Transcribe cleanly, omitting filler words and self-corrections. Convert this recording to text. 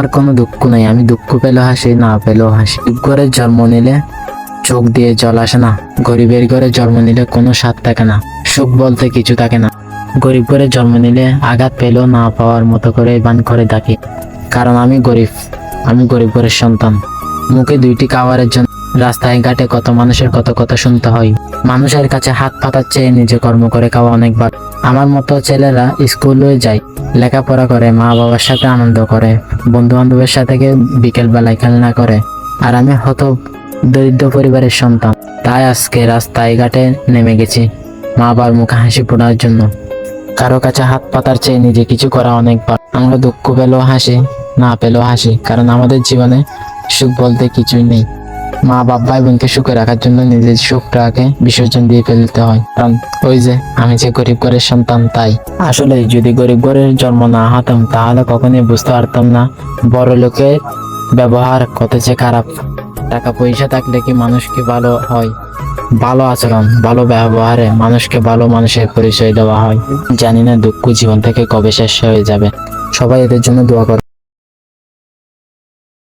আর কোনো দুঃখ নেই, আমি দুঃখ পেলেও হাসি, না পেলেও হাসি। গরিব ঘরে জন্ম নিলে চোখ দিয়ে জল আসে না, গরিবের ঘরে জন্ম নিলে কোনো স্বাদ থাকে না, সুখ বলতে কিছু থাকে না। গরিব ঘরে জন্ম নিলে আঘাত পেলেও না পাওয়ার মতো করে বান করে থাকি, কারণ আমি গরিব, আমি গরিব ঘরের সন্তান। মুখে দুইটি খাবারের জন্য রাস্তায় ঘাটে কত মানুষের কত কথা শুনতে হয়। মানুষের কাছে হাত পাতার চেয়ে নিজে কর্ম করে খাওয়া অনেক ভালো। আমার মতো ছেলেরা স্কুলে যায়, লেখাপড়া করে, মা বাবার সাথে আনন্দ করে, বন্ধু বান্ধবের সাথে বিকেল বেলায় খেলনা করে। আর আমি হত দরিদ্র পরিবারের সন্তান, তাই আজকে রাস্তায় ঘাটে নেমে গেছি মা বাবার মুখে হাসি ফোটার জন্য। কারো কাছে হাত পাতার চেয়ে নিজে কিছু করা অনেক ভালো। আমরা দুঃখ পেলেও হাসি, না পেলেও হাসি, কারণ আমাদের জীবনে সুখ বলতে কিছুই নেই। মা বাবা ভাই বোনকে সুখে রাখার জন্য নিজের সুখটাকে বিসর্জন দিয়ে ফেলতে হয়, কারণ ওই যে আমি যে গরিব ঘরের সন্তান। তাই আসলে যদি গরিব ঘরের জন্ম না হতাম তাহলে কখনোই বুঝতে পারতাম না বড় লোকের ব্যবহার কত যে খারাপ। টাকা পয়সা থাকলে কি মানুষ কি ভালো হয়? ভালো আচরণ, ভালো ব্যবহারে মানুষকে ভালো মানুষের পরিচয় দেওয়া হয়। জানি না দুঃখ জীবন থেকে কবে শেষ হয়ে যাবে। সবাই এদের জন্য দোয়া করো।